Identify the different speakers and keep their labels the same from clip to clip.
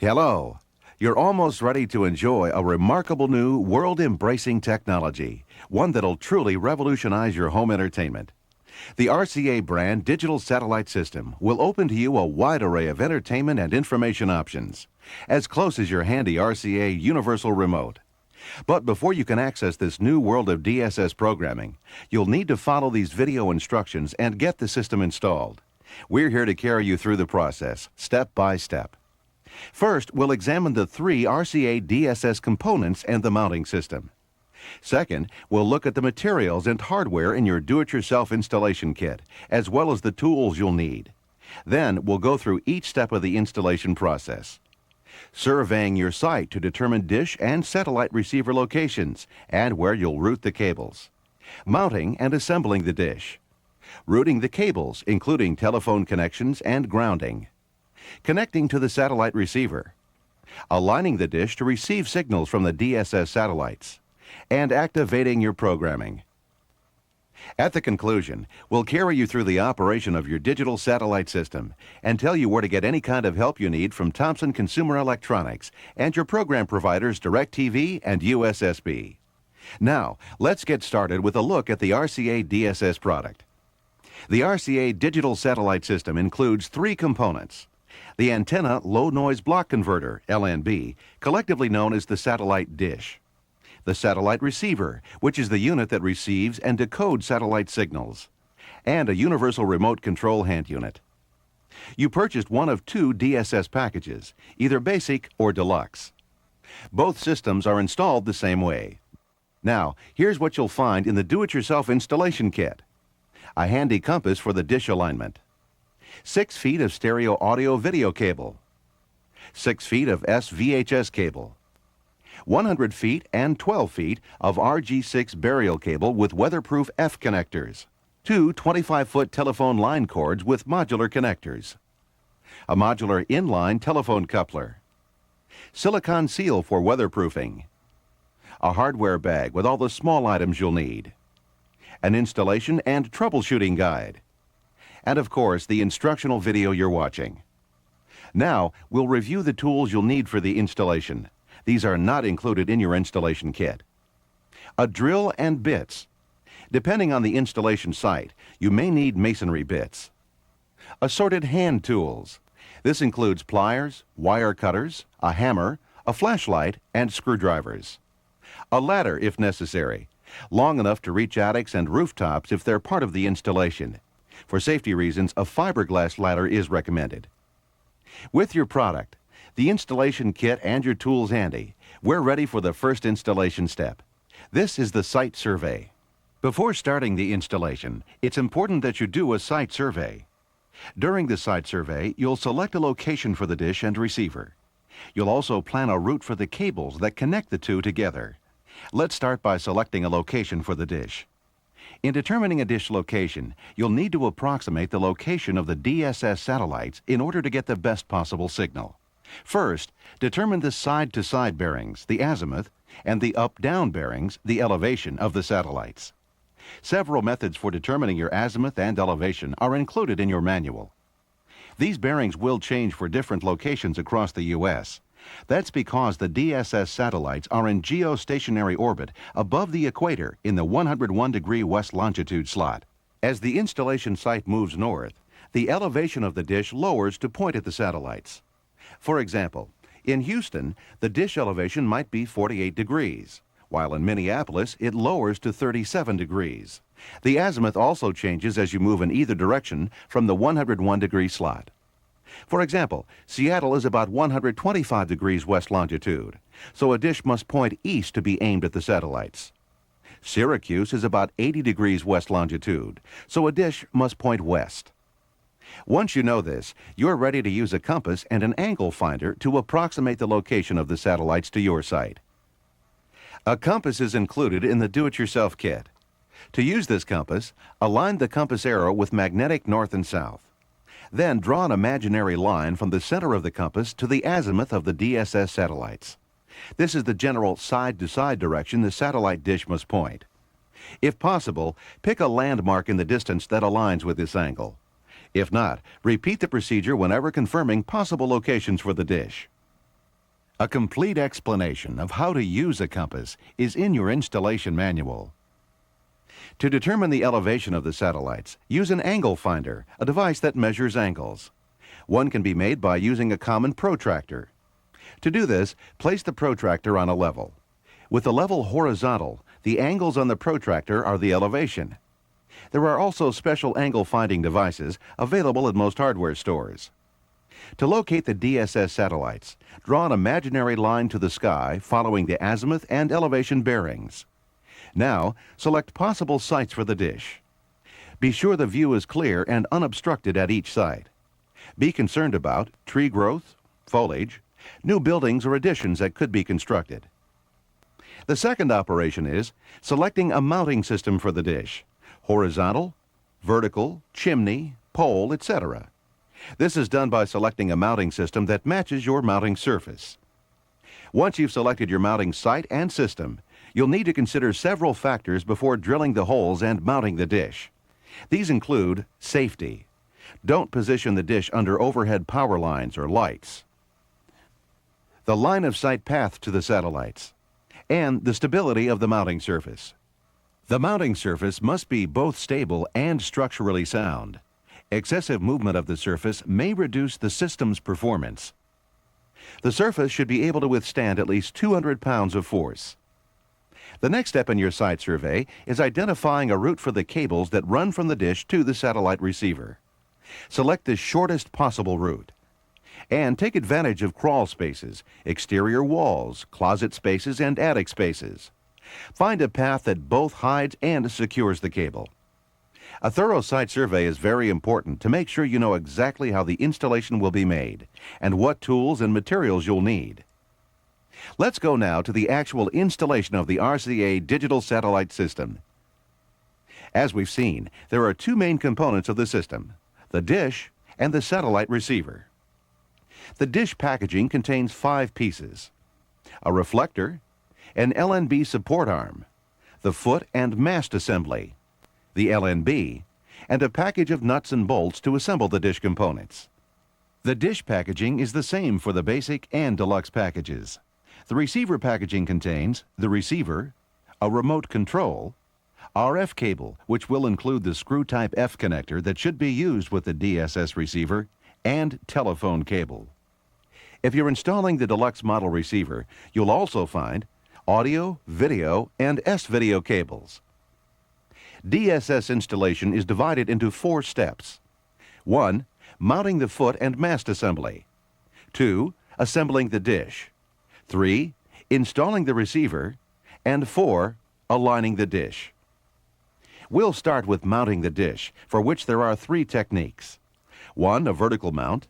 Speaker 1: Hello. You're almost ready to enjoy a remarkable new world-embracing technology, one that'll truly revolutionize your home entertainment. The RCA brand Digital Satellite System will open to you a wide array of entertainment and information options, as close as your handy RCA Universal Remote. But before you can access this new world of DSS programming, you'll need to follow these video instructions and get the system installed. We're here to carry you through the process, step by step. First, we'll examine the three RCA DSS components and the mounting system. Second, we'll look at the materials and hardware in your do-it-yourself installation kit, as well as the tools you'll need. Then, we'll go through each step of the installation process. Surveying your site to determine dish and satellite receiver locations and where you'll route the cables. Mounting and assembling the dish. Routing the cables, including telephone connections and grounding. Connecting to the satellite receiver, aligning the dish to receive signals from the DSS satellites, and activating your programming. At the conclusion, we'll carry you through the operation of your digital satellite system and tell you where to get any kind of help you need from Thompson Consumer Electronics and your program providers DirecTV and USSB. Now, let's get started with a look at the RCA DSS product. The RCA Digital Satellite System includes three components. The Antenna Low Noise Block Converter, LNB, collectively known as the satellite dish. The satellite receiver, which is the unit that receives and decodes satellite signals. And a universal remote control hand unit. You purchased one of two DSS packages, either basic or deluxe. Both systems are installed the same way. Now, here's what you'll find in the do-it-yourself installation kit. A handy compass for the dish alignment. 6 feet of stereo audio video cable, 6 feet of SVHS cable, 100 feet and 12 feet of RG6 burial cable with weatherproof F connectors, 2 25-foot telephone line cords with modular connectors, a modular inline telephone coupler, silicone seal for weatherproofing, a hardware bag with all the small items you'll need, an installation and troubleshooting guide, and of course, the instructional video you're watching. Now, we'll review the tools you'll need for the installation. These are not included in your installation kit. A drill and bits. Depending on the installation site, you may need masonry bits. Assorted hand tools. This includes pliers, wire cutters, a hammer, a flashlight, and screwdrivers. A ladder if necessary, long enough to reach attics and rooftops if they're part of the installation. For safety reasons, a fiberglass ladder is recommended. With your product, the installation kit, and your tools handy, we're ready for the first installation step. This is the site survey. Before starting the installation, it's important that you do a site survey. During the site survey, you'll select a location for the dish and receiver. You'll also plan a route for the cables that connect the two together. Let's start by selecting a location for the dish. In determining a dish location, you'll need to approximate the location of the DSS satellites in order to get the best possible signal. First, determine the side-to-side bearings, the azimuth, and the up-down bearings, the elevation of the satellites. Several methods for determining your azimuth and elevation are included in your manual. These bearings will change for different locations across the U.S. That's because the DSS satellites are in geostationary orbit above the equator in the 101-degree west longitude slot. As the installation site moves north, the elevation of the dish lowers to point at the satellites. For example, in Houston, the dish elevation might be 48 degrees, while in Minneapolis it lowers to 37 degrees. The azimuth also changes as you move in either direction from the 101-degree slot. For example, Seattle is about 125 degrees west longitude, so a dish must point east to be aimed at the satellites. Syracuse is about 80 degrees west longitude, so a dish must point west. Once you know this, you're ready to use a compass and an angle finder to approximate the location of the satellites to your site. A compass is included in the do-it-yourself kit. To use this compass, align the compass arrow with magnetic north and south. Then draw an imaginary line from the center of the compass to the azimuth of the DSS satellites. This is the general side-to-side direction the satellite dish must point. If possible, pick a landmark in the distance that aligns with this angle. If not, repeat the procedure whenever confirming possible locations for the dish. A complete explanation of how to use a compass is in your installation manual. To determine the elevation of the satellites, use an angle finder, a device that measures angles. One can be made by using a common protractor. To do this, place the protractor on a level. With the level horizontal, the angles on the protractor are the elevation. There are also special angle finding devices available at most hardware stores. To locate the DSS satellites, draw an imaginary line to the sky following the azimuth and elevation bearings. Now, select possible sites for the dish. Be sure the view is clear and unobstructed at each site. Be concerned about tree growth, foliage, new buildings or additions that could be constructed. The second operation is selecting a mounting system for the dish: horizontal, vertical, chimney, pole, etc. This is done by selecting a mounting system that matches your mounting surface. Once you've selected your mounting site and system, you'll need to consider several factors before drilling the holes and mounting the dish. These include safety. Don't position the dish under overhead power lines or lights. The line of sight path to the satellites, and the stability of the mounting surface. The mounting surface must be both stable and structurally sound. Excessive movement of the surface may reduce the system's performance. The surface should be able to withstand at least 200 pounds of force. The next step in your site survey is identifying a route for the cables that run from the dish to the satellite receiver. Select the shortest possible route. And take advantage of crawl spaces, exterior walls, closet spaces, and attic spaces. Find a path that both hides and secures the cable. A thorough site survey is very important to make sure you know exactly how the installation will be made and what tools and materials you'll need. Let's go now to the actual installation of the RCA Digital Satellite System. As we've seen, there are two main components of the system: the dish and the satellite receiver. The dish packaging contains 5 pieces: a reflector, an LNB support arm, the foot and mast assembly, the LNB, and a package of nuts and bolts to assemble the dish components. The dish packaging is the same for the basic and deluxe packages. The receiver packaging contains the receiver, a remote control, RF cable, which will include the screw type F connector that should be used with the DSS receiver, and telephone cable. If you're installing the deluxe model receiver, you'll also find audio, video, and S-video cables. DSS installation is divided into 4 steps. 1. Mounting the foot and mast assembly. 2. Assembling the dish. 3. Installing the receiver. And 4. Aligning the dish. We'll start with mounting the dish, for which there are 3 techniques. 1. A vertical mount.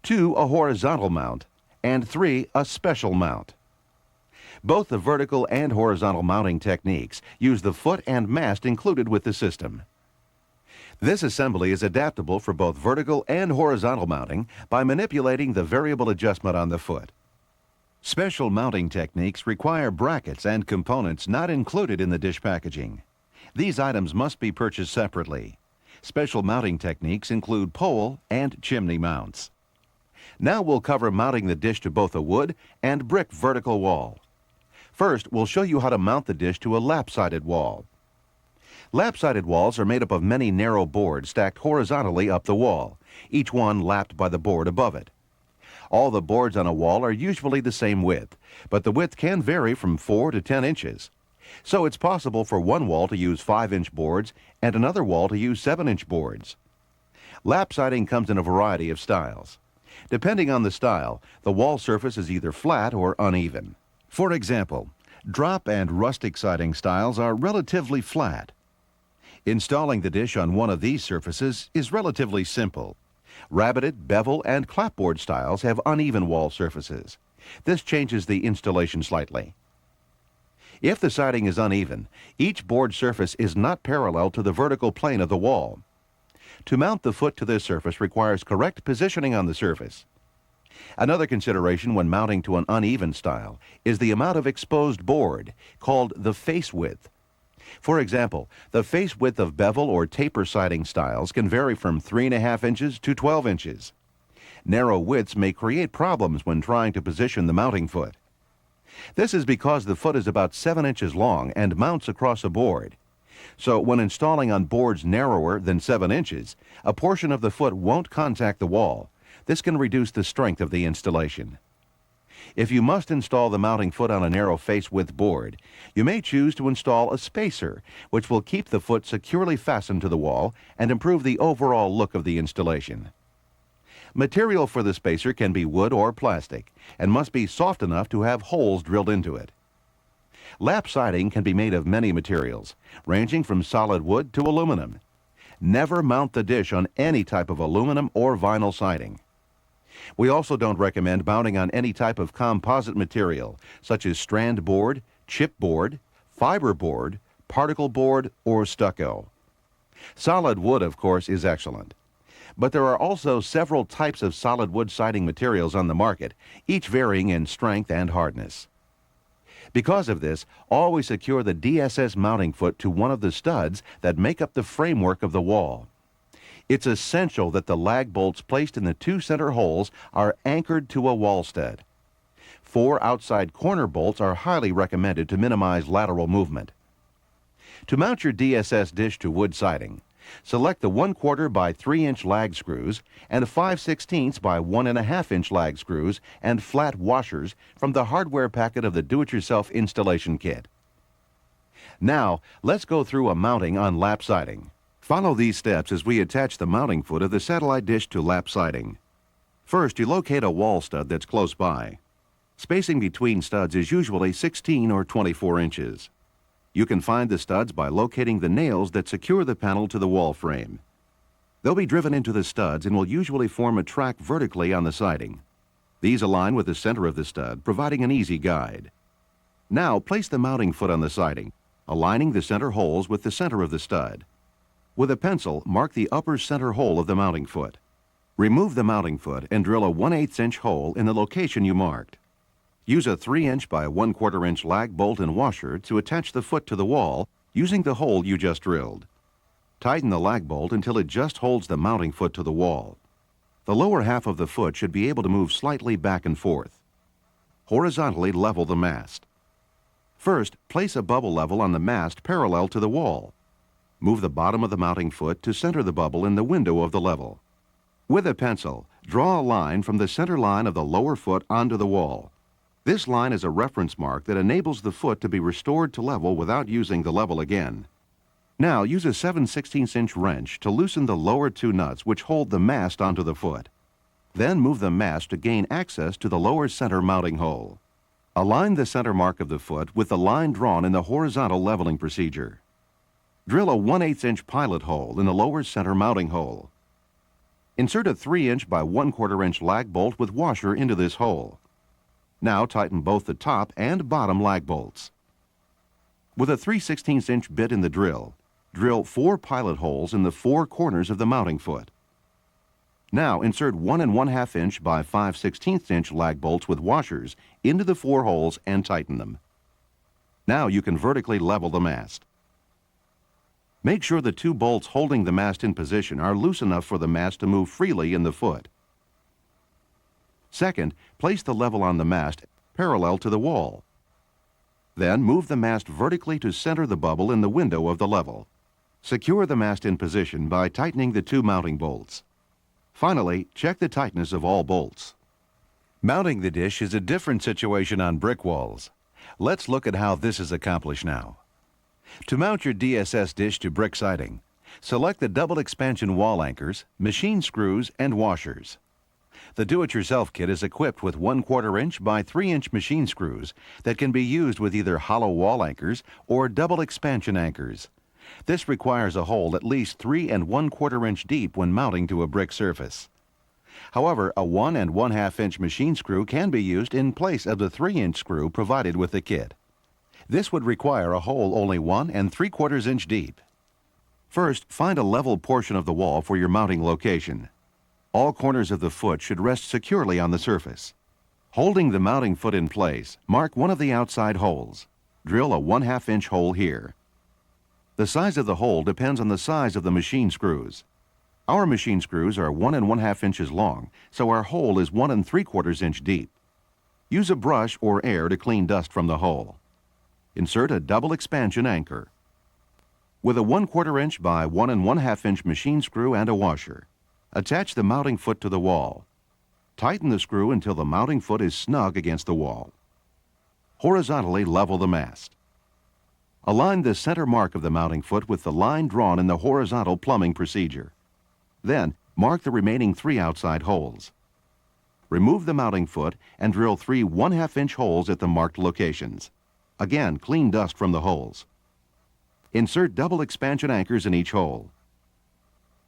Speaker 1: 2. A horizontal mount. And 3. A special mount. Both the vertical and horizontal mounting techniques use the foot and mast included with the system. This assembly is adaptable for both vertical and horizontal mounting by manipulating the variable adjustment on the foot. Special mounting techniques require brackets and components not included in the dish packaging. These items must be purchased separately. Special mounting techniques include pole and chimney mounts. Now we'll cover mounting the dish to both a wood and brick vertical wall. First, we'll show you how to mount the dish to a lap-sided wall. Lap-sided walls are made up of many narrow boards stacked horizontally up the wall, each one lapped by the board above it. All the boards on a wall are usually the same width, but the width can vary from 4 to 10 inches. So it's possible for one wall to use 5-inch boards and another wall to use 7-inch boards. Lap-siding comes in a variety of styles. Depending on the style, the wall surface is either flat or uneven. For example, drop and rustic siding styles are relatively flat. Installing the dish on one of these surfaces is relatively simple. Rabbeted, bevel, and clapboard styles have uneven wall surfaces. This changes the installation slightly. If the siding is uneven, each board surface is not parallel to the vertical plane of the wall. To mount the foot to this surface requires correct positioning on the surface. Another consideration when mounting to an uneven style is the amount of exposed board, called the face width. For example, the face width of bevel or taper siding styles can vary from 3.5 inches to 12 inches. Narrow widths may create problems when trying to position the mounting foot. This is because the foot is about 7 inches long and mounts across a board. So when installing on boards narrower than 7 inches, a portion of the foot won't contact the wall. This can reduce the strength of the installation. If you must install the mounting foot on a narrow face-width board, you may choose to install a spacer, which will keep the foot securely fastened to the wall and improve the overall look of the installation. Material for the spacer can be wood or plastic and must be soft enough to have holes drilled into it. Lap siding can be made of many materials, ranging from solid wood to aluminum. Never mount the dish on any type of aluminum or vinyl siding. We also don't recommend mounting on any type of composite material, such as strand board, chipboard, fiber board, particle board, or stucco. Solid wood, of course, is excellent. But there are also several types of solid wood siding materials on the market, each varying in strength and hardness. Because of this, always secure the DSS mounting foot to one of the studs that make up the framework of the wall. It's essential that the lag bolts placed in the 2 center holes are anchored to a wall stud. 4 outside corner bolts are highly recommended to minimize lateral movement. To mount your DSS dish to wood siding, select the 1/4 by 3 inch lag screws and 5/16 by 1.5 inch lag screws and flat washers from the hardware packet of the do-it-yourself installation kit. Now, let's go through a mounting on lap siding. Follow these steps as we attach the mounting foot of the satellite dish to lap siding. First, you locate a wall stud that's close by. Spacing between studs is usually 16 or 24 inches. You can find the studs by locating the nails that secure the panel to the wall frame. They'll be driven into the studs and will usually form a track vertically on the siding. These align with the center of the stud, providing an easy guide. Now, place the mounting foot on the siding, aligning the center holes with the center of the stud. With a pencil, mark the upper center hole of the mounting foot. Remove the mounting foot and drill a 1/8 inch hole in the location you marked. Use a 3 inch by 1/4 inch lag bolt and washer to attach the foot to the wall using the hole you just drilled. Tighten the lag bolt until it just holds the mounting foot to the wall. The lower half of the foot should be able to move slightly back and forth. Horizontally level the mast. First, place a bubble level on the mast parallel to the wall. Move the bottom of the mounting foot to center the bubble in the window of the level. With a pencil, draw a line from the center line of the lower foot onto the wall. This line is a reference mark that enables the foot to be restored to level without using the level again. Now use a 7/16 inch wrench to loosen the lower 2 nuts which hold the mast onto the foot. Then move the mast to gain access to the lower center mounting hole. Align the center mark of the foot with the line drawn in the horizontal leveling procedure. Drill a 1/8 inch pilot hole in the lower center mounting hole. Insert a 3 inch by 1/4 inch lag bolt with washer into this hole. Now tighten both the top and bottom lag bolts. With a 3/16 inch bit in the drill, drill 4 pilot holes in the 4 corners of the mounting foot. Now insert 1 1/2 inch by 5/16 inch lag bolts with washers into the 4 holes and tighten them. Now you can vertically level the mast. Make sure the 2 bolts holding the mast in position are loose enough for the mast to move freely in the foot. Second, place the level on the mast parallel to the wall. Then move the mast vertically to center the bubble in the window of the level. Secure the mast in position by tightening the 2 mounting bolts. Finally, check the tightness of all bolts. Mounting the dish is a different situation on brick walls. Let's look at how this is accomplished now. To mount your DSS dish to brick siding, select the double expansion wall anchors, machine screws, and washers. The do-it-yourself kit is equipped with 1/4 inch by 3 inch machine screws that can be used with either hollow wall anchors or double expansion anchors. This requires a hole at least 3 1/4 inch deep when mounting to a brick surface. However, a 1 1/2 inch machine screw can be used in place of the 3 inch screw provided with the kit. This would require a hole only 1 3/4 inch deep. First, find a level portion of the wall for your mounting location. All corners of the foot should rest securely on the surface. Holding the mounting foot in place, mark one of the outside holes. Drill a 1/2 inch hole here. The size of the hole depends on the size of the machine screws. Our machine screws are 1 1/2 inches long, so our hole is 1 3/4 inch deep. Use a brush or air to clean dust from the hole. Insert a double expansion anchor. With a 1/4 inch by 1 1/2 inch machine screw and a washer, attach the mounting foot to the wall. Tighten the screw until the mounting foot is snug against the wall. Horizontally level the mast. Align the center mark of the mounting foot with the line drawn in the horizontal plumbing procedure. Then, mark the remaining 3 outside holes. Remove the mounting foot and drill 3 1/2 inch holes at the marked locations. Again, clean dust from the holes. Insert double expansion anchors in each hole.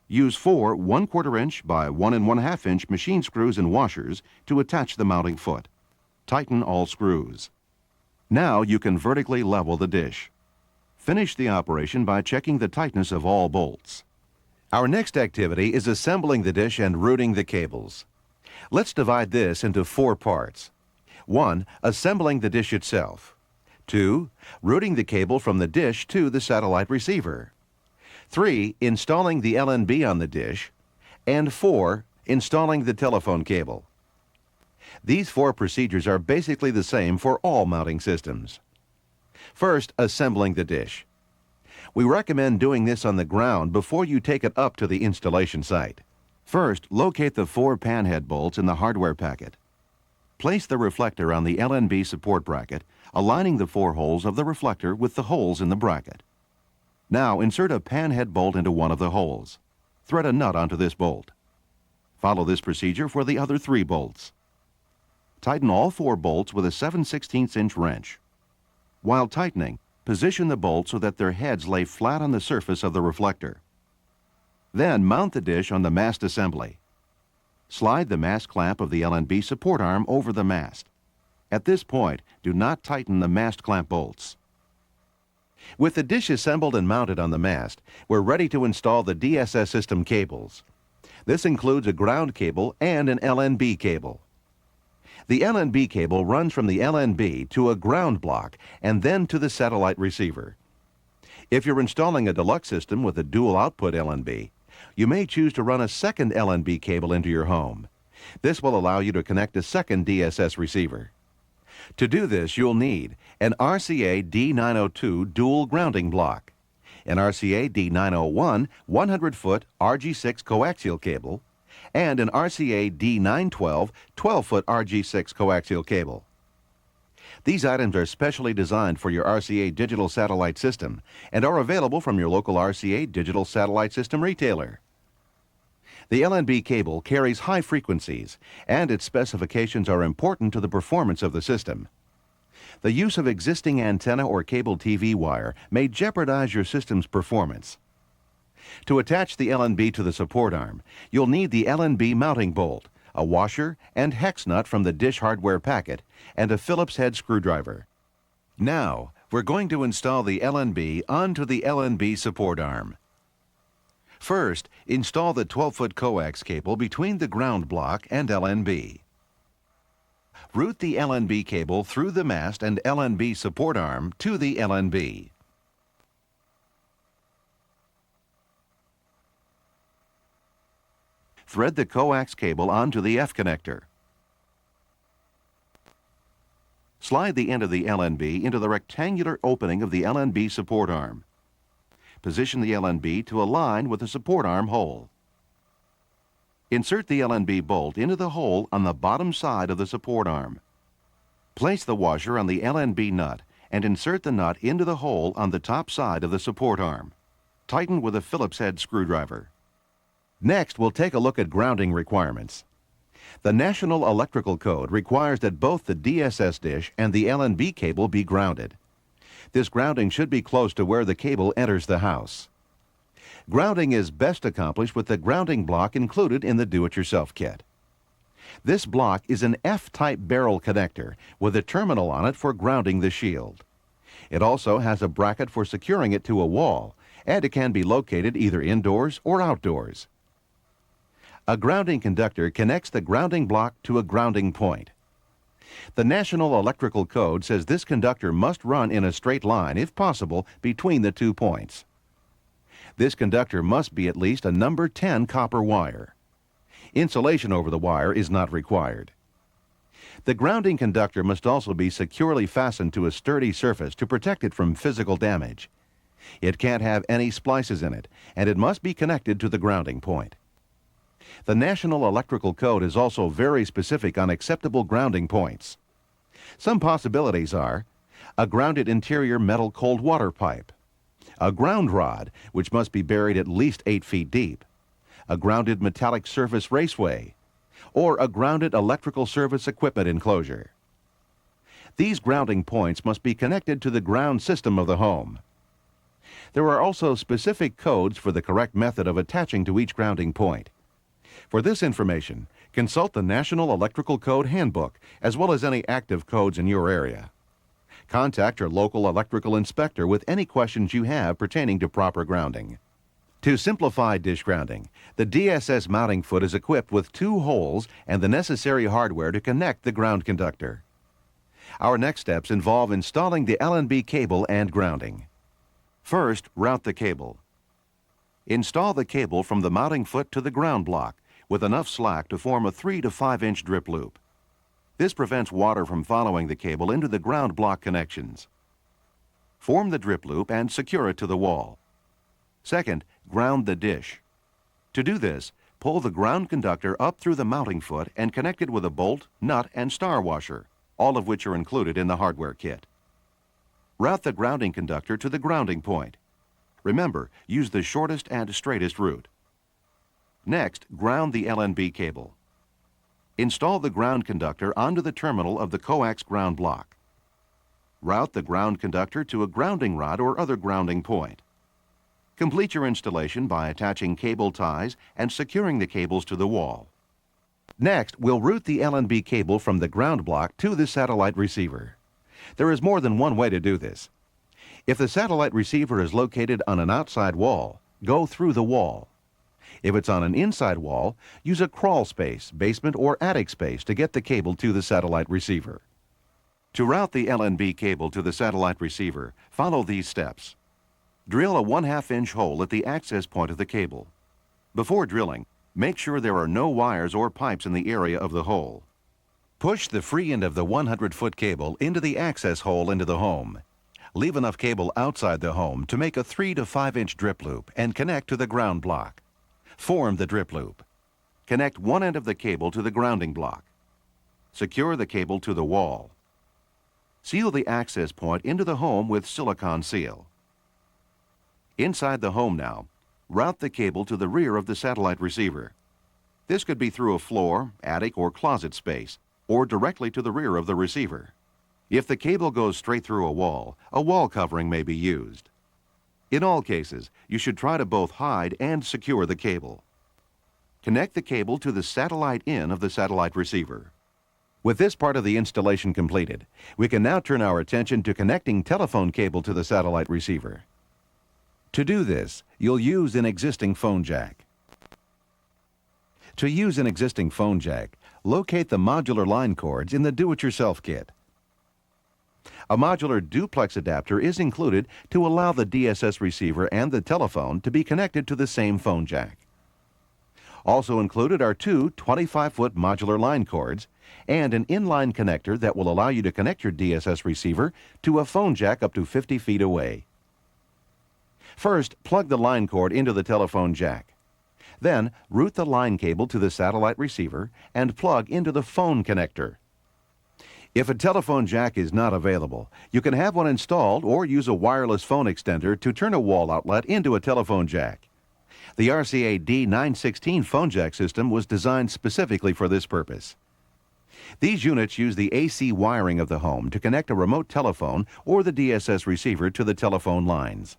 Speaker 1: Use 4 1/4 inch by 1 1/2 inch machine screws and washers to attach the mounting foot. Tighten all screws. Now you can vertically level the dish. Finish the operation by checking the tightness of all bolts. Our next activity is assembling the dish and routing the cables. Let's divide this into 4 parts. 1. Assembling the dish itself. 2. Routing the cable from the dish to the satellite receiver. 3. Installing the LNB on the dish. And 4. Installing the telephone cable. These 4 procedures are basically the same for all mounting systems. First, assembling the dish. We recommend doing this on the ground before you take it up to the installation site. First, locate the 4 panhead bolts in the hardware packet. Place the reflector on the LNB support bracket, aligning the 4 holes of the reflector with the holes in the bracket. Now insert a panhead bolt into one of the holes. Thread a nut onto this bolt. Follow this procedure for the other 3 bolts. Tighten all 4 bolts with a 7/16 inch wrench. While tightening, position the bolts so that their heads lay flat on the surface of the reflector. Then mount the dish on the mast assembly. Slide the mast clamp of the LNB support arm over the mast. At this point, do not tighten the mast clamp bolts. With the dish assembled and mounted on the mast, we're ready to install the DSS system cables. This includes a ground cable and an LNB cable. The LNB cable runs from the LNB to a ground block and then to the satellite receiver. If you're installing a deluxe system with a dual output LNB, you may choose to run a second LNB cable into your home. This will allow you to connect a second DSS receiver. To do this, you'll need an RCA D902 dual grounding block, an RCA D901 100-foot RG6 coaxial cable, and an RCA D912 12-foot RG6 coaxial cable. These items are specially designed for your RCA Digital Satellite System and are available from your local RCA Digital Satellite System retailer. The LNB cable carries high frequencies, and its specifications are important to the performance of the system. The use of existing antenna or cable TV wire may jeopardize your system's performance. To attach the LNB to the support arm, you'll need the LNB mounting bolt, a washer and hex nut from the dish hardware packet, and a Phillips head screwdriver. Now, we're going to install the LNB onto the LNB support arm. First, install the 12-foot coax cable between the ground block and LNB. Route the LNB cable through the mast and LNB support arm to the LNB. Thread the coax cable onto the F connector. Slide the end of the LNB into the rectangular opening of the LNB support arm. Position the LNB to align with the support arm hole. Insert the LNB bolt into the hole on the bottom side of the support arm. Place the washer on the LNB nut and insert the nut into the hole on the top side of the support arm. Tighten with a Phillips head screwdriver. Next, we'll take a look at grounding requirements. The National Electrical Code requires that both the DSS dish and the LNB cable be grounded. This grounding should be close to where the cable enters the house. Grounding is best accomplished with the grounding block included in the do-it-yourself kit. This block is an F-type barrel connector with a terminal on it for grounding the shield. It also has a bracket for securing it to a wall, and it can be located either indoors or outdoors. A grounding conductor connects the grounding block to a grounding point. The National Electrical Code says this conductor must run in a straight line, if possible, between the 2 points. This conductor must be at least a number 10 copper wire. Insulation over the wire is not required. The grounding conductor must also be securely fastened to a sturdy surface to protect it from physical damage. It can't have any splices in it, and it must be connected to the grounding point. The National Electrical Code is also very specific on acceptable grounding points. Some possibilities are a grounded interior metal cold water pipe, a ground rod, which must be buried at least 8 feet deep, a grounded metallic surface raceway, or a grounded electrical service equipment enclosure. These grounding points must be connected to the ground system of the home. There are also specific codes for the correct method of attaching to each grounding point. For this information, consult the National Electrical Code Handbook, as well as any active codes in your area. Contact your local electrical inspector with any questions you have pertaining to proper grounding. To simplify dish grounding, the DSS mounting foot is equipped with 2 holes and the necessary hardware to connect the ground conductor. Our next steps involve installing the L&B cable and grounding. First, route the cable. Install the cable from the mounting foot to the ground block with enough slack to form a 3 to 5 inch drip loop. This prevents water from following the cable into the ground block connections. Form the drip loop and secure it to the wall. Second, ground the dish. To do this, pull the ground conductor up through the mounting foot and connect it with a bolt, nut, and star washer, all of which are included in the hardware kit. Route the grounding conductor to the grounding point. Remember, use the shortest and straightest route. Next, ground the L&B cable. Install the ground conductor onto the terminal of the coax ground block. Route the ground conductor to a grounding rod or other grounding point. Complete your installation by attaching cable ties and securing the cables to the wall. Next, we'll route the L&B cable from the ground block to the satellite receiver. There is more than one way to do this. If the satellite receiver is located on an outside wall, go through the wall. If it's on an inside wall, use a crawl space, basement, or attic space to get the cable to the satellite receiver. To route the L&B cable to the satellite receiver, follow these steps. Drill a 1/2 inch hole at the access point of the cable. Before drilling, make sure there are no wires or pipes in the area of the hole. Push the free end of the 100-foot cable into the access hole into the home. Leave enough cable outside the home to make a 3 to 5 inch drip loop and connect to the ground block. Form the drip loop. Connect one end of the cable to the grounding block. Secure the cable to the wall. Seal the access point into the home with silicone seal. Inside the home now, route the cable to the rear of the satellite receiver. This could be through a floor, attic, or closet space, or directly to the rear of the receiver. If the cable goes straight through a wall covering may be used. In all cases, you should try to both hide and secure the cable. Connect the cable to the satellite in of the satellite receiver. With this part of the installation completed, we can now turn our attention to connecting telephone cable to the satellite receiver. To do this, you'll use an existing phone jack. To use an existing phone jack, locate the modular line cords in the do-it-yourself kit. A modular duplex adapter is included to allow the DSS receiver and the telephone to be connected to the same phone jack. Also included are 2 25-foot modular line cords and an inline connector that will allow you to connect your DSS receiver to a phone jack up to 50 feet away. First, plug the line cord into the telephone jack. Then, route the line cable to the satellite receiver and plug into the phone connector. If a telephone jack is not available, you can have one installed or use a wireless phone extender to turn a wall outlet into a telephone jack. The RCA D916 phone jack system was designed specifically for this purpose. These units use the AC wiring of the home to connect a remote telephone or the DSS receiver to the telephone lines.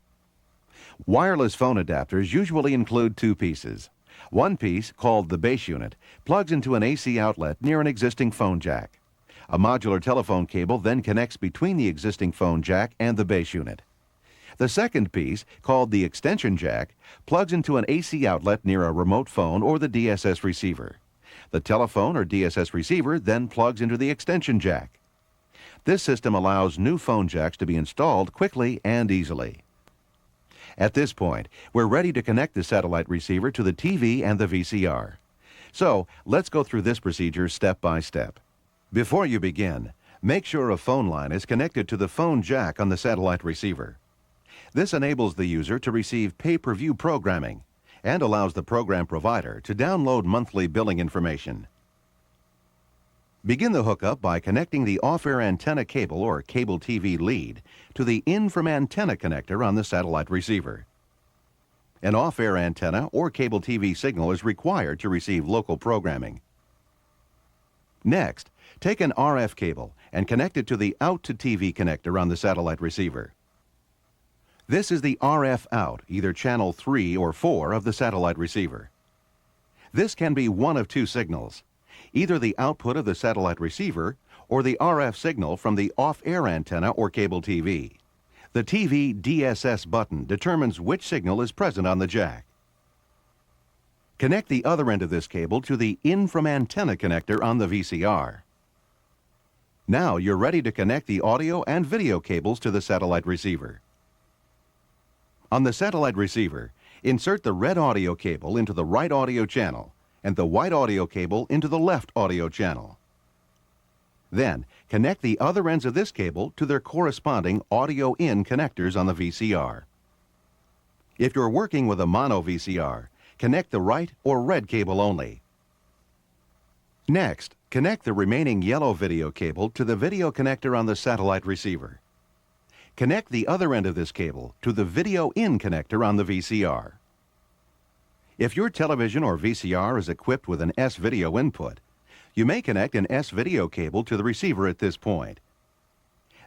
Speaker 1: Wireless phone adapters usually include 2 pieces. One piece, called the base unit, plugs into an AC outlet near an existing phone jack. A modular telephone cable then connects between the existing phone jack and the base unit. The second piece, called the extension jack, plugs into an AC outlet near a remote phone or the DSS receiver. The telephone or DSS receiver then plugs into the extension jack. This system allows new phone jacks to be installed quickly and easily. At this point, we're ready to connect the satellite receiver to the TV and the VCR. So, let's go through this procedure step by step. Before you begin, make sure a phone line is connected to the phone jack on the satellite receiver. This enables the user to receive pay-per-view programming and allows the program provider to download monthly billing information. Begin the hookup by connecting the off-air antenna cable or cable TV lead to the in-from-antenna connector on the satellite receiver. An off-air antenna or cable TV signal is required to receive local programming. Next, take an RF cable and connect it to the out-to-TV connector on the satellite receiver. This is the RF out, either channel 3 or 4 of the satellite receiver. This can be one of two signals, either the output of the satellite receiver or the RF signal from the off-air antenna or cable TV. The TV DSS button determines which signal is present on the jack. Connect the other end of this cable to the in-from-antenna connector on the VCR. Now you're ready to connect the audio and video cables to the satellite receiver. On the satellite receiver, insert the red audio cable into the right audio channel and the white audio cable into the left audio channel. Then, connect the other ends of this cable to their corresponding audio in connectors on the VCR. If you're working with a mono VCR, connect the right or red cable only. Next, connect the remaining yellow video cable to the video connector on the satellite receiver. Connect the other end of this cable to the video in connector on the VCR. If your television or VCR is equipped with an S-video input, you may connect an S-video cable to the receiver at this point.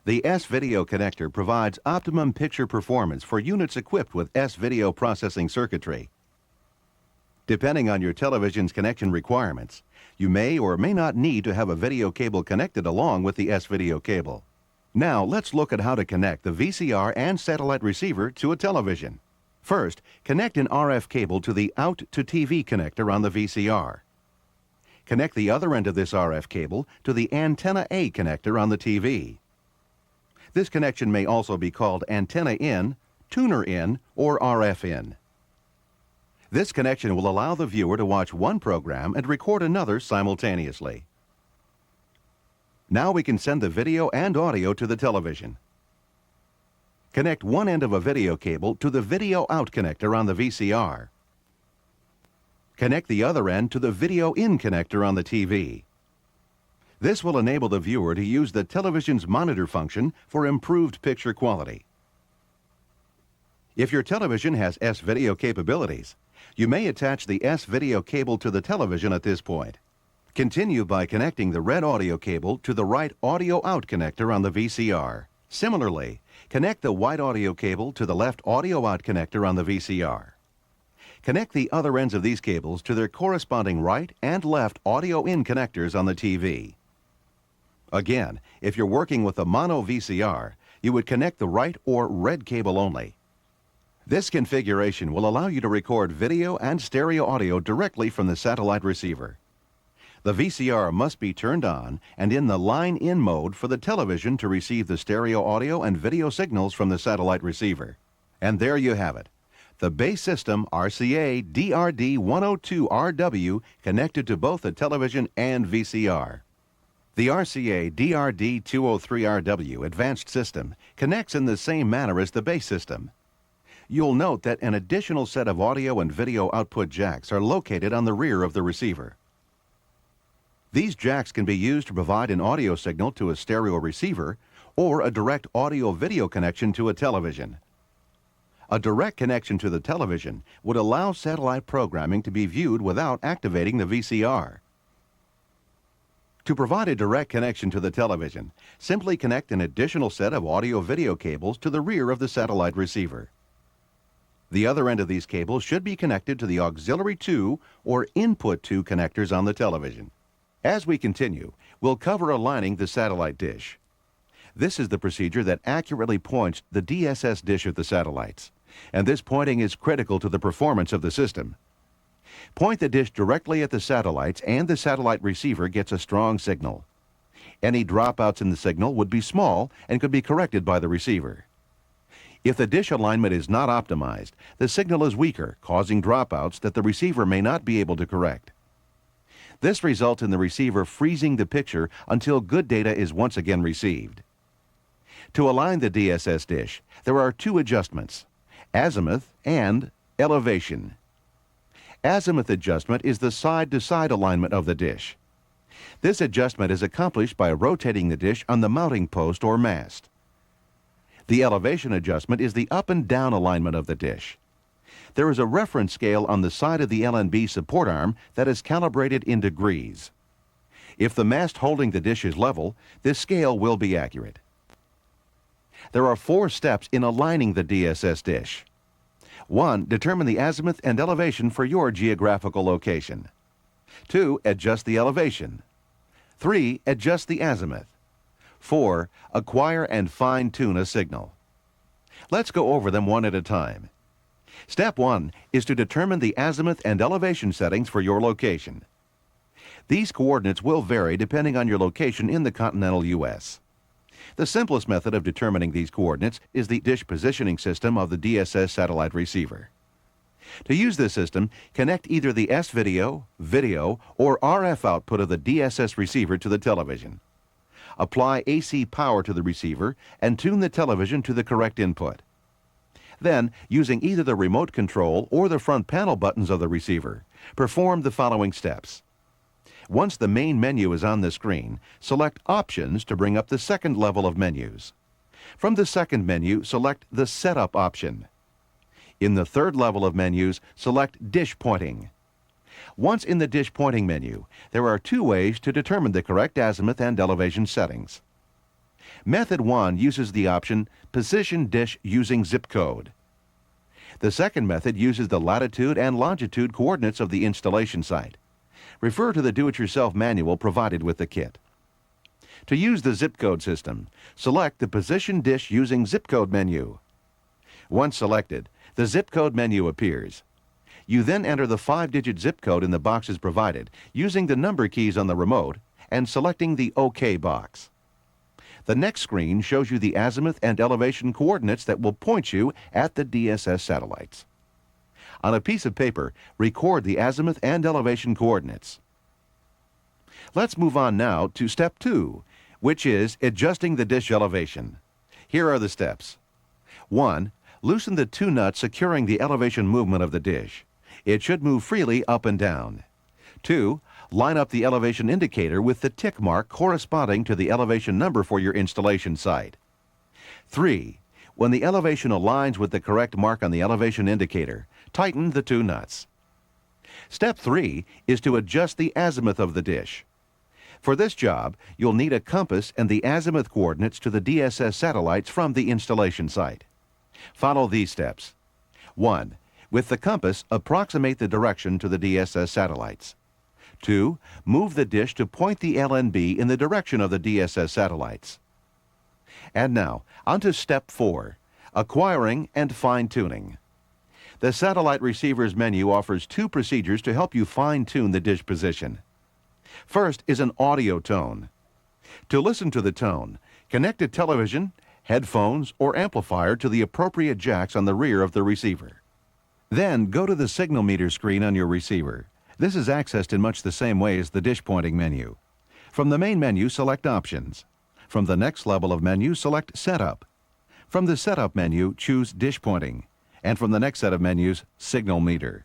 Speaker 1: The S-video connector provides optimum picture performance for units equipped with S-video processing circuitry. Depending on your television's connection requirements, you may or may not need to have a video cable connected along with the S-video cable. Now let's look at how to connect the VCR and satellite receiver to a television. First, connect an RF cable to the out-to-TV connector on the VCR. Connect the other end of this RF cable to the antenna A connector on the TV. This connection may also be called antenna in, tuner in, or RF in. This connection will allow the viewer to watch one program and record another simultaneously. Now we can send the video and audio to the television. Connect one end of a video cable to the video out connector on the VCR. Connect the other end to the video in connector on the TV. This will enable the viewer to use the television's monitor function for improved picture quality. If your television has S-video capabilities, you may attach the S-video cable to the television at this point. Continue by connecting the red audio cable to the right audio out connector on the VCR. Similarly, connect the white audio cable to the left audio out connector on the VCR. Connect the other ends of these cables to their corresponding right and left audio in connectors on the TV. Again, if you're working with a mono VCR, you would connect the right or red cable only. This configuration will allow you to record video and stereo audio directly from the satellite receiver. The VCR must be turned on and in the line-in mode for the television to receive the stereo audio and video signals from the satellite receiver. And there you have it, the base system RCA DRD102RW connected to both the television and VCR. The RCA DRD203RW advanced system connects in the same manner as the base system. You'll note that an additional set of audio and video output jacks are located on the rear of the receiver. These jacks can be used to provide an audio signal to a stereo receiver or a direct audio-video connection to a television. A direct connection to the television would allow satellite programming to be viewed without activating the VCR. To provide a direct connection to the television, simply connect an additional set of audio-video cables to the rear of the satellite receiver. The other end of these cables should be connected to the auxiliary 2 or input 2 connectors on the television. As we continue, we'll cover aligning the satellite dish. This is the procedure that accurately points the DSS dish of the satellites, and this pointing is critical to the performance of the system. Point the dish directly at the satellites and the satellite receiver gets a strong signal. Any dropouts in the signal would be small and could be corrected by the receiver. If the dish alignment is not optimized, the signal is weaker, causing dropouts that the receiver may not be able to correct. This results in the receiver freezing the picture until good data is once again received. To align the DSS dish, there are two adjustments: azimuth and elevation. Azimuth adjustment is the side-to-side alignment of the dish. This adjustment is accomplished by rotating the dish on the mounting post or mast. The elevation adjustment is the up and down alignment of the dish. There is a reference scale on the side of the LNB support arm that is calibrated in degrees. If the mast holding the dish is level, this scale will be accurate. There are 4 steps in aligning the DSS dish. 1. Determine the azimuth and elevation for your geographical location. 2. Adjust the elevation. 3. Adjust the azimuth. 4. Acquire and fine-tune a signal. Let's go over them one at a time. Step 1 is to determine the azimuth and elevation settings for your location. These coordinates will vary depending on your location in the continental U.S. The simplest method of determining these coordinates is the dish positioning system of the DSS satellite receiver. To use this system, connect either the S-video, video, or RF output of the DSS receiver to the television. Apply AC power to the receiver and tune the television to the correct input. Then, using either the remote control or the front panel buttons of the receiver, perform the following steps. Once the main menu is on the screen, select Options to bring up the second level of menus. From the second menu, select the Setup option. In the third level of menus, select Dish Pointing. Once in the dish pointing menu, there are 2 ways to determine the correct azimuth and elevation settings. Method 1 uses the option Position Dish using Zip Code. The second method uses the latitude and longitude coordinates of the installation site. Refer to the do-it-yourself manual provided with the kit. To use the zip code system, select the Position Dish using Zip Code menu. Once selected, the zip code menu appears. You then enter the 5-digit zip code in the boxes provided using the number keys on the remote and selecting the OK box. The next screen shows you the azimuth and elevation coordinates that will point you at the DSS satellites. On a piece of paper, record the azimuth and elevation coordinates. Let's move on now to step 2, which is adjusting the dish elevation. Here are the steps. 1. Loosen the 2 nuts securing the elevation movement of the dish. It should move freely up and down. 2. Line up the elevation indicator with the tick mark corresponding to the elevation number for your installation site. 3. When the elevation aligns with the correct mark on the elevation indicator, tighten the 2 nuts. Step 3 is to adjust the azimuth of the dish. For this job, you'll need a compass and the azimuth coordinates to the DSS satellites from the installation site. Follow these steps. 1. With the compass, approximate the direction to the DSS satellites. 2. Move the dish to point the LNB in the direction of the DSS satellites. And now, on to step 4, acquiring and fine-tuning. The satellite receiver's menu offers 2 procedures to help you fine-tune the dish position. First is an audio tone. To listen to the tone, connect a television, headphones, or amplifier to the appropriate jacks on the rear of the receiver. Then go to the signal meter screen on your receiver. This is accessed in much the same way as the dish pointing menu. From the main menu, select Options. From the next level of menu, select Setup. From the Setup menu, choose Dish Pointing. And from the next set of menus, Signal Meter.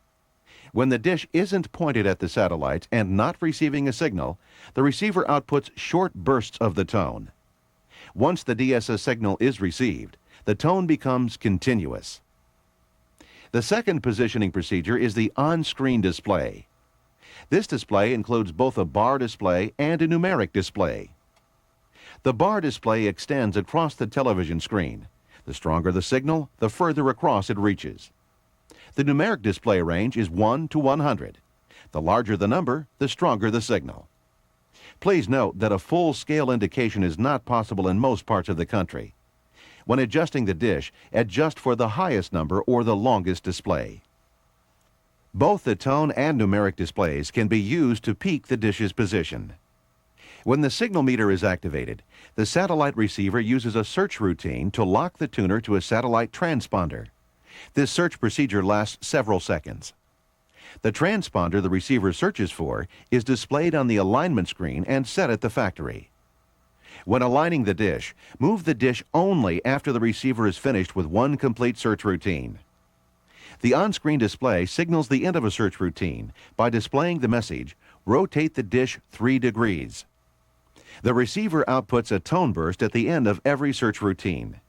Speaker 1: When the dish isn't pointed at the satellites and not receiving a signal, the receiver outputs short bursts of the tone. Once the DSS signal is received, the tone becomes continuous. The second positioning procedure is the on-screen display. This display includes both a bar display and a numeric display. The bar display extends across the television screen. The stronger the signal, the further across it reaches. The numeric display range is 1 to 100. The larger the number, the stronger the signal. Please note that a full-scale indication is not possible in most parts of the country. When adjusting the dish, adjust for the highest number or the longest display. Both the tone and numeric displays can be used to peak the dish's position. When the signal meter is activated, the satellite receiver uses a search routine to lock the tuner to a satellite transponder. This search procedure lasts several seconds. The transponder the receiver searches for is displayed on the alignment screen and set at the factory. When aligning the dish, move the dish only after the receiver is finished with one complete search routine. The on-screen display signals the end of a search routine by displaying the message, "Rotate the dish 3 degrees." The receiver outputs a tone burst at the end of every search routine.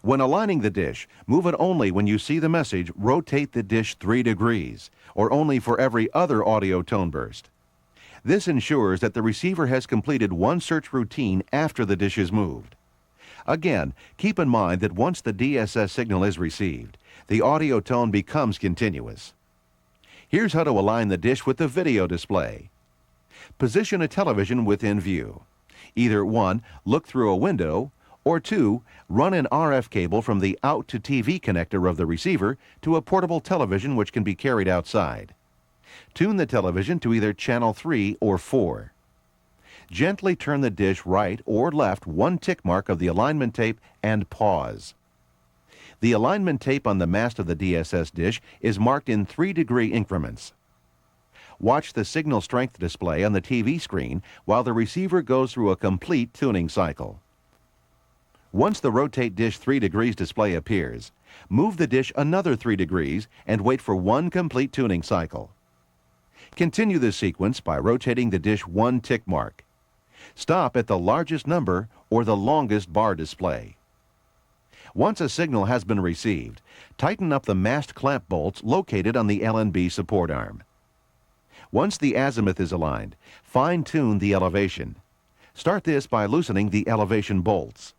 Speaker 1: When aligning the dish, move it only when you see the message, "Rotate the dish 3 degrees," or only for every other audio tone burst. This ensures that the receiver has completed one search routine after the dish is moved. Again, keep in mind that once the DSS signal is received, the audio tone becomes continuous. Here's how to align the dish with the video display. Position a television within view. Either 1. Look through a window, or 2. Run an RF cable from the out to TV connector of the receiver to a portable television which can be carried outside. Tune the television to either channel 3 or 4. Gently turn the dish right or left one tick mark of the alignment tape and pause. The alignment tape on the mast of the DSS dish is marked in 3-degree increments. Watch the signal strength display on the TV screen while the receiver goes through a complete tuning cycle. Once the Rotate Dish 3 degrees display appears, move the dish another 3 degrees and wait for one complete tuning cycle. Continue this sequence by rotating the dish one tick mark. Stop at the largest number or the longest bar display. Once a signal has been received, tighten up the mast clamp bolts located on the LNB support arm. Once the azimuth is aligned, fine-tune the elevation. Start this by loosening the elevation bolts.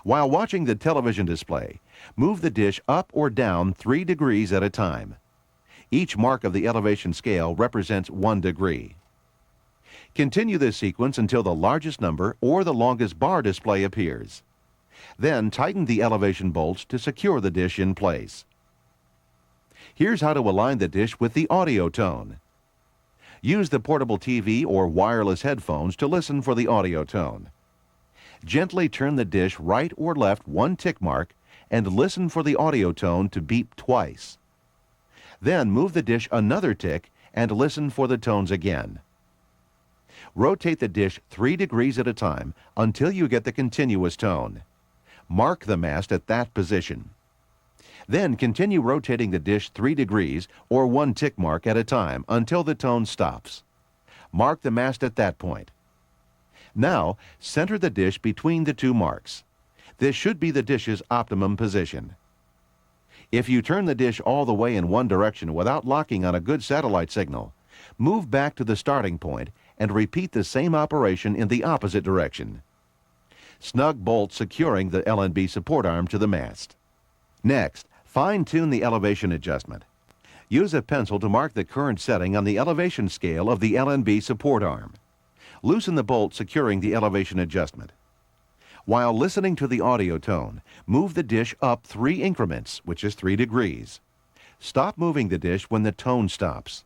Speaker 1: While watching the television display, move the dish up or down 3 degrees at a time. Each mark of the elevation scale represents 1 degree. Continue this sequence until the largest number or the longest bar display appears. Then tighten the elevation bolts to secure the dish in place. Here's how to align the dish with the audio tone. Use the portable TV or wireless headphones to listen for the audio tone. Gently turn the dish right or left one tick mark and listen for the audio tone to beep twice. Then move the dish another tick and listen for the tones again. Rotate the dish 3 degrees at a time until you get the continuous tone. Mark the mast at that position. Then continue rotating the dish 3 degrees or 1 tick mark at a time until the tone stops. Mark the mast at that point. Now, center the dish between the 2 marks. This should be the dish's optimum position. If you turn the dish all the way in one direction without locking on a good satellite signal, move back to the starting point and repeat the same operation in the opposite direction. Snug bolt securing the LNB support arm to the mast. Next, fine-tune the elevation adjustment. Use a pencil to mark the current setting on the elevation scale of the LNB support arm. Loosen the bolt securing the elevation adjustment. While listening to the audio tone, move the dish up 3 increments, which is 3 degrees. Stop moving the dish when the tone stops.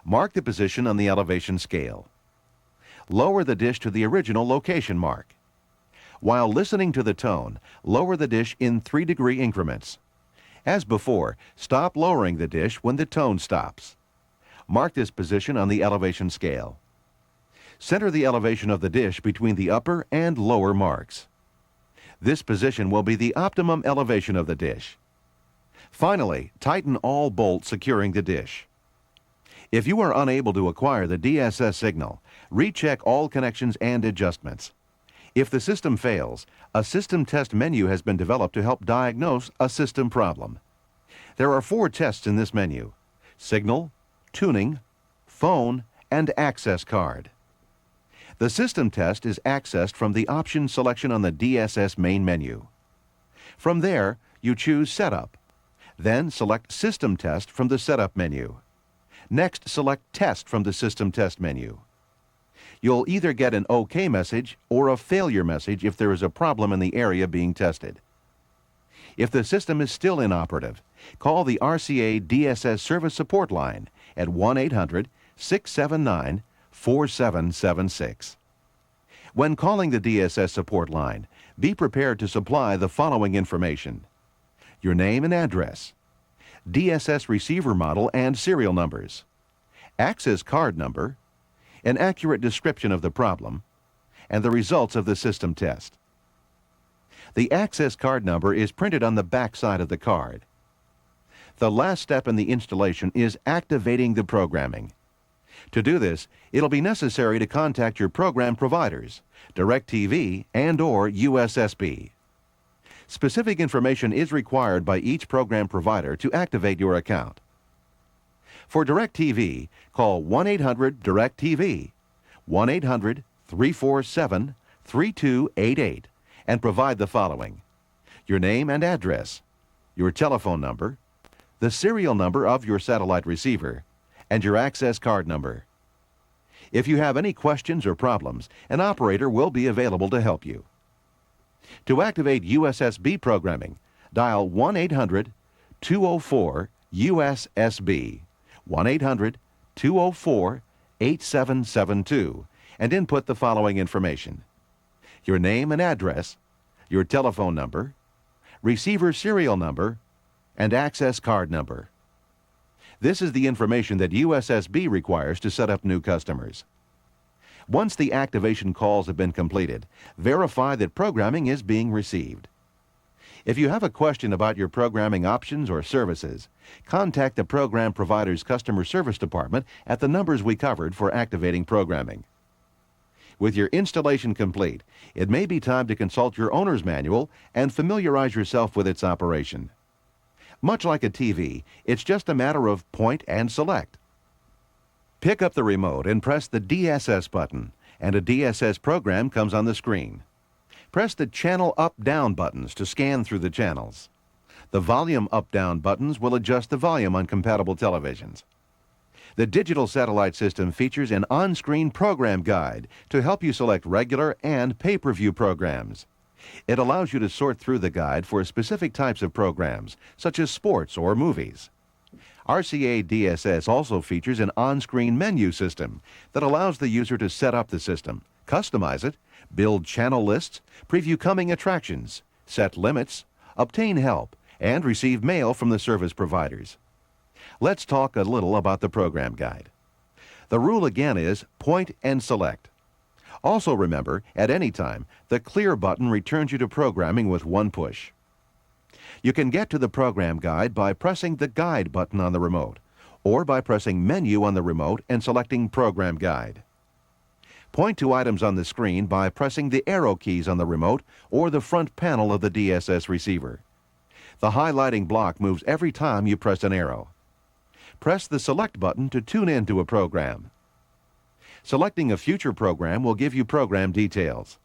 Speaker 1: Mark the position on the elevation scale. Lower the dish to the original location mark. While listening to the tone, lower the dish in 3-degree increments. As before, stop lowering the dish when the tone stops. Mark this position on the elevation scale. Center the elevation of the dish between the upper and lower marks. This position will be the optimum elevation of the dish. Finally, tighten all bolts securing the dish. If you are unable to acquire the DSS signal, recheck all connections and adjustments. If the system fails, a system test menu has been developed to help diagnose a system problem. There are 4 tests in this menu: signal, tuning, phone, and access card. The system test is accessed from the option selection on the DSS main menu. From there, you choose Setup. Then select System Test from the Setup menu. Next, select Test from the System Test menu. You'll either get an OK message or a failure message if there is a problem in the area being tested. If the system is still inoperative, call the RCA DSS Service Support Line at 1-800-679-4776. When calling the DSS support line, be prepared to supply the following information: your name and address, DSS receiver model and serial numbers, access card number, an accurate description of the problem, and the results of the system test. The access card number is printed on the back side of the card. The last step in the installation is activating the programming. To do this, it'll be necessary to contact your program providers, DirecTV and/or USSB. Specific information is required by each program provider to activate your account. For DirecTV, call 1-800-DirecTV, 1-800-347-3288, and provide the following: your name and address, your telephone number, the serial number of your satellite receiver, and your access card number. If you have any questions or problems, an operator will be available to help you. To activate USSB programming, dial 1-800-204-USSB, 1-800-204-8772, and input the following information: your name and address, your telephone number, receiver serial number, and access card number. This is the information that USSB requires to set up new customers. Once the activation calls have been completed, verify that programming is being received. If you have a question about your programming options or services, contact the program provider's customer service department at the numbers we covered for activating programming. With your installation complete, it may be time to consult your owner's manual and familiarize yourself with its operation. Much like a TV, it's just a matter of point and select. Pick up the remote and press the DSS button, and a DSS program comes on the screen. Press the Channel Up-Down buttons to scan through the channels. The Volume Up-Down buttons will adjust the volume on compatible televisions. The Digital Satellite System features an on-screen program guide to help you select regular and pay-per-view programs. It allows you to sort through the guide for specific types of programs, such as sports or movies. RCA DSS also features an on-screen menu system that allows the user to set up the system, customize it, build channel lists, preview coming attractions, set limits, obtain help, and receive mail from the service providers. Let's talk a little about the program guide. The rule again is point and select. Also remember, at any time, the clear button returns you to programming with one push. You can get to the program guide by pressing the Guide button on the remote, or by pressing Menu on the remote and selecting Program Guide. Point to items on the screen by pressing the arrow keys on the remote or the front panel of the DSS receiver. The highlighting block moves every time you press an arrow. Press the Select button to tune in to a program. Selecting a future program will give you program details.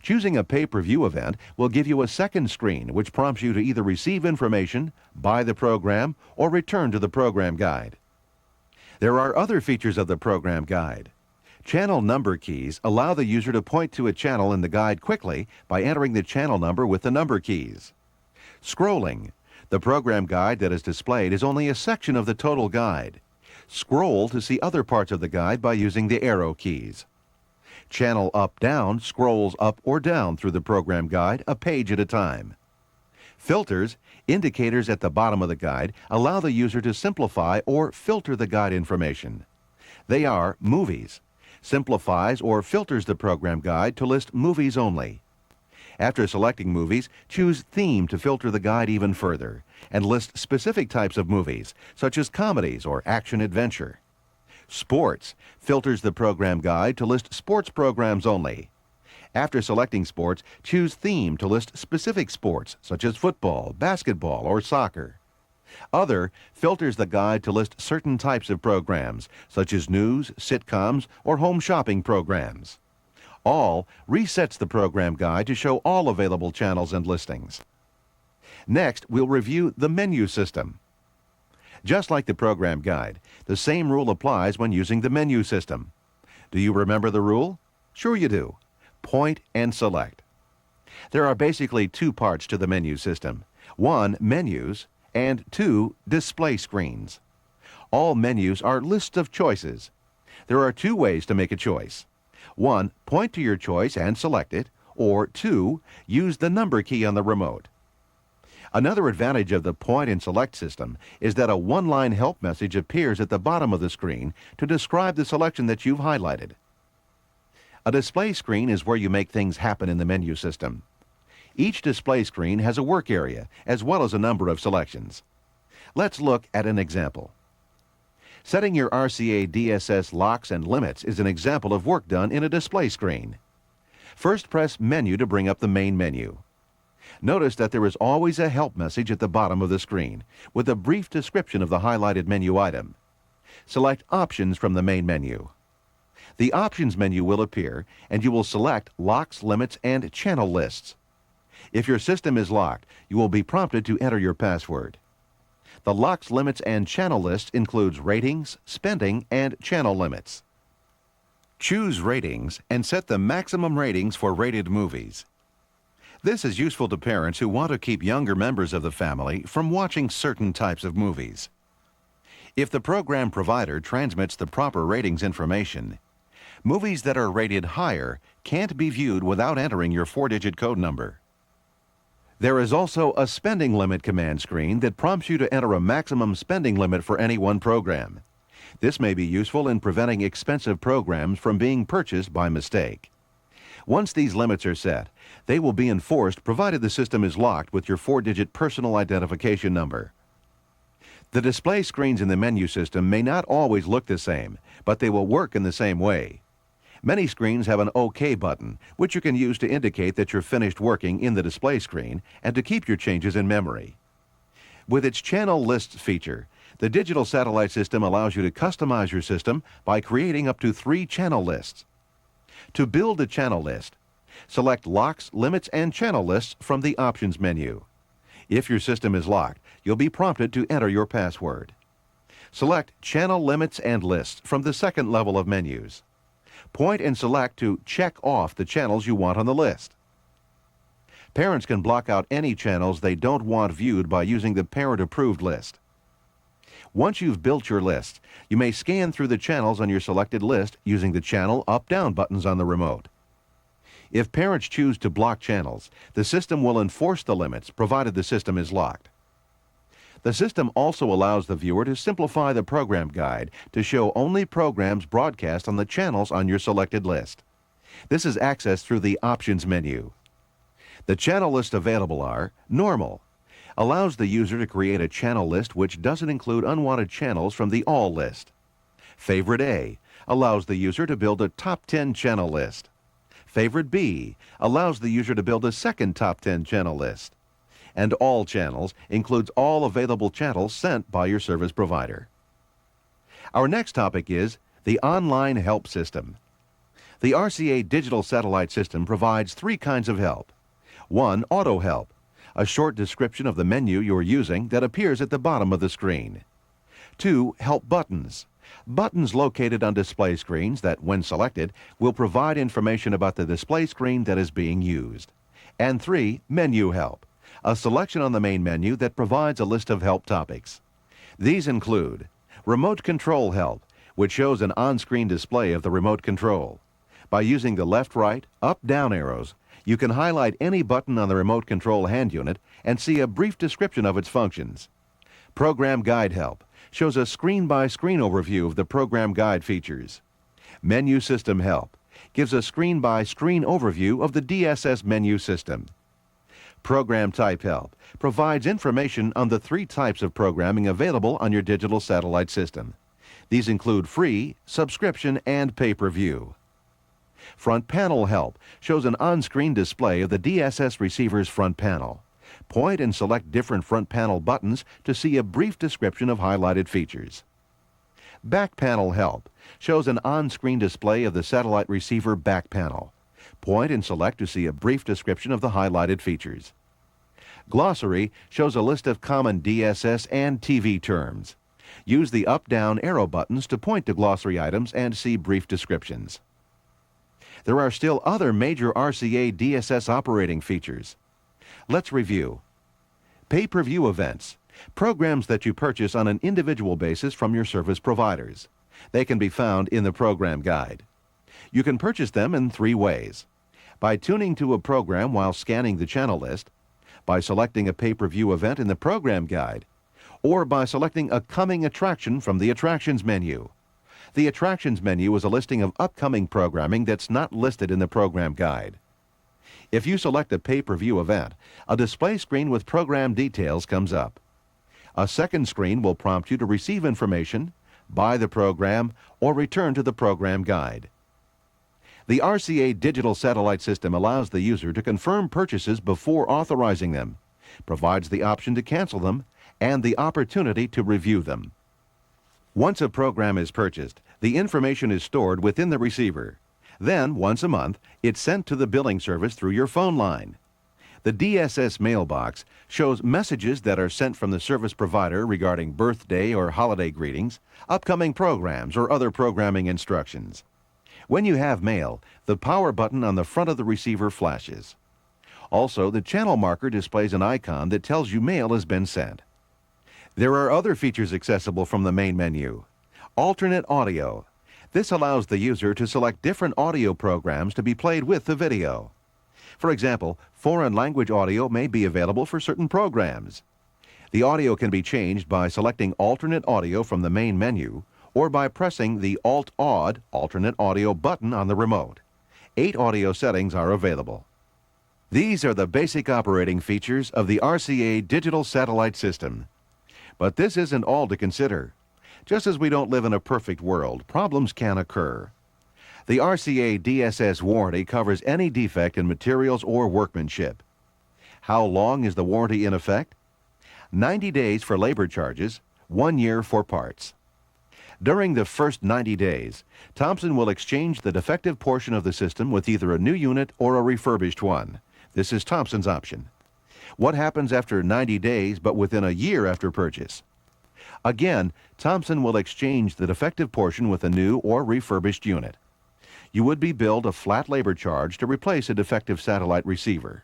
Speaker 1: Choosing a pay-per-view event will give you a second screen which prompts you to either receive information, buy the program, or return to the program guide. There are other features of the program guide. Channel number keys allow the user to point to a channel in the guide quickly by entering the channel number with the number keys. Scrolling. The program guide that is displayed is only a section of the total guide. Scroll to see other parts of the guide by using the arrow keys. Channel Up-Down scrolls up or down through the program guide a page at a time. Filters, indicators at the bottom of the guide, allow the user to simplify or filter the guide information. They are Movies. Simplifies or filters the program guide to list movies only. After selecting movies, choose Theme to filter the guide even further and list specific types of movies, such as comedies or action-adventure. Sports filters the program guide to list sports programs only. After selecting sports, choose Theme to list specific sports, such as football, basketball, or soccer. Other filters the guide to list certain types of programs, such as news, sitcoms, or home shopping programs. All resets the program guide to show all available channels and listings. Next, we'll review the menu system. Just like the program guide, the same rule applies when using the menu system. Do you remember the rule? Sure you do. Point and select. There are basically two parts to the menu system. One, menus, and two, display screens. All menus are lists of choices. There are two ways to make a choice. One, point to your choice and select it, or two, use the number key on the remote. Another advantage of the point and select system is that a one-line help message appears at the bottom of the screen to describe the selection that you've highlighted. A display screen is where you make things happen in the menu system. Each display screen has a work area as well as a number of selections. Let's look at an example. Setting your RCA DSS locks and limits is an example of work done in a display screen. First, press Menu to bring up the main menu. Notice that there is always a help message at the bottom of the screen with a brief description of the highlighted menu item. Select Options from the main menu. The Options menu will appear and you will select Locks, Limits, and Channel Lists. If your system is locked, you will be prompted to enter your password. The Locks, Limits, and Channel List includes ratings, spending, and channel limits. Choose Ratings and set the maximum ratings for rated movies. This is useful to parents who want to keep younger members of the family from watching certain types of movies. If the program provider transmits the proper ratings information, movies that are rated higher can't be viewed without entering your 4-digit code number. There is also a spending limit command screen that prompts you to enter a maximum spending limit for any one program. This may be useful in preventing expensive programs from being purchased by mistake. Once these limits are set, they will be enforced provided the system is locked with your 4-digit personal identification number. The display screens in the menu system may not always look the same, but they will work in the same way. Many screens have an OK button, which you can use to indicate that you're finished working in the display screen and to keep your changes in memory. With its Channel Lists feature, the digital satellite system allows you to customize your system by creating up to 3 channel lists. To build a channel list, select Locks, Limits, and Channel Lists from the Options menu. If your system is locked, you'll be prompted to enter your password. Select Channel Limits and Lists from the second level of menus. Point and select to check off the channels you want on the list. Parents can block out any channels they don't want viewed by using the parent-approved list. Once you've built your list, you may scan through the channels on your selected list using the channel up-down buttons on the remote. If parents choose to block channels, the system will enforce the limits provided the system is locked. The system also allows the viewer to simplify the program guide to show only programs broadcast on the channels on your selected list. This is accessed through the Options menu. The channel lists available are Normal, allows the user to create a channel list which doesn't include unwanted channels from the All list. Favorite A allows the user to build a top 10 channel list. Favorite B allows the user to build a second top 10 channel list. And All Channels includes all available channels sent by your service provider. Our next topic is the Online Help System. The RCA Digital Satellite System provides 3 kinds of help. 1. Auto Help, a short description of the menu you're using that appears at the bottom of the screen. 2. Help Buttons, buttons located on display screens that, when selected, will provide information about the display screen that is being used. And 3. Menu Help, a selection on the main menu that provides a list of help topics. These include Remote Control Help, which shows an on-screen display of the remote control. By using the left-right, up-down arrows, you can highlight any button on the remote control hand unit and see a brief description of its functions. Program Guide Help shows a screen-by-screen overview of the program guide features. Menu System Help gives a screen-by-screen overview of the DSS menu system. Program Type Help provides information on the 3 types of programming available on your digital satellite system. These include free, subscription, and pay-per-view. Front Panel Help shows an on-screen display of the DSS receiver's front panel. Point and select different front panel buttons to see a brief description of highlighted features. Back Panel Help shows an on-screen display of the satellite receiver back panel. Point and select to see a brief description of the highlighted features. Glossary shows a list of common DSS and TV terms. Use the up-down arrow buttons to point to glossary items and see brief descriptions. There are still other major RCA DSS operating features. Let's review. Pay-per-view events, programs that you purchase on an individual basis from your service providers. They can be found in the program guide. You can purchase them in 3 ways. By tuning to a program while scanning the channel list, by selecting a pay-per-view event in the program guide, or by selecting a coming attraction from the Attractions menu. The Attractions menu is a listing of upcoming programming that's not listed in the program guide. If you select a pay-per-view event, a display screen with program details comes up. A second screen will prompt you to receive information, buy the program, or return to the program guide. The RCA Digital Satellite System allows the user to confirm purchases before authorizing them, provides the option to cancel them, and the opportunity to review them. Once a program is purchased, the information is stored within the receiver. Then, once a month, it's sent to the billing service through your phone line. The DSS mailbox shows messages that are sent from the service provider regarding birthday or holiday greetings, upcoming programs, or other programming instructions. When you have mail, the power button on the front of the receiver flashes. Also, the channel marker displays an icon that tells you mail has been sent. There are other features accessible from the main menu. Alternate audio. This allows the user to select different audio programs to be played with the video. For example, foreign language audio may be available for certain programs. The audio can be changed by selecting alternate audio from the main menu or by pressing the Alt-Aud alternate audio button on the remote. 8 audio settings are available. These are the basic operating features of the RCA Digital Satellite System. But this isn't all to consider. Just as we don't live in a perfect world, problems can occur. The RCA DSS warranty covers any defect in materials or workmanship. How long is the warranty in effect? 90 days for labor charges, 1 year for parts. During the first 90 days, Thompson will exchange the defective portion of the system with either a new unit or a refurbished one. This is Thompson's option. What happens after 90 days but within a year after purchase? Again, Thompson will exchange the defective portion with a new or refurbished unit. You would be billed a flat labor charge to replace a defective satellite receiver.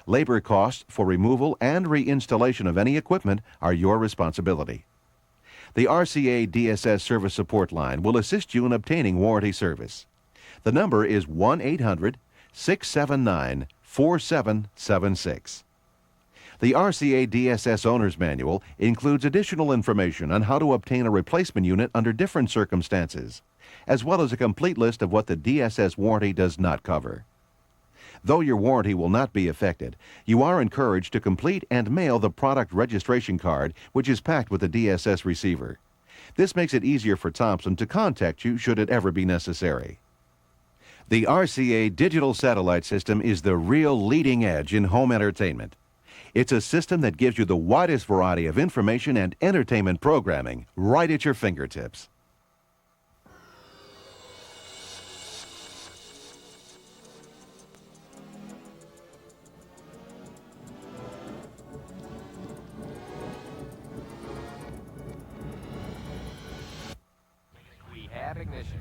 Speaker 1: Labor costs for removal and reinstallation of any equipment are your responsibility. The RCA DSS service support line will assist you in obtaining warranty service. The number is 1-800-679-4776. The RCA DSS Owner's Manual includes additional information on how to obtain a replacement unit under different circumstances, as well as a complete list of what the DSS warranty does not cover. Though your warranty will not be affected, you are encouraged to complete and mail the product registration card, which is packed with the DSS receiver. This makes it easier for Thompson to contact you should it ever be necessary. The RCA Digital Satellite System is the real leading edge in home entertainment. It's a system that gives you the widest variety of information and entertainment programming right at your fingertips.
Speaker 2: We have ignition.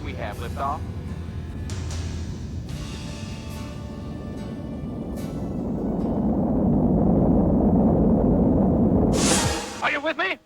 Speaker 2: We have liftoff. Are you with me?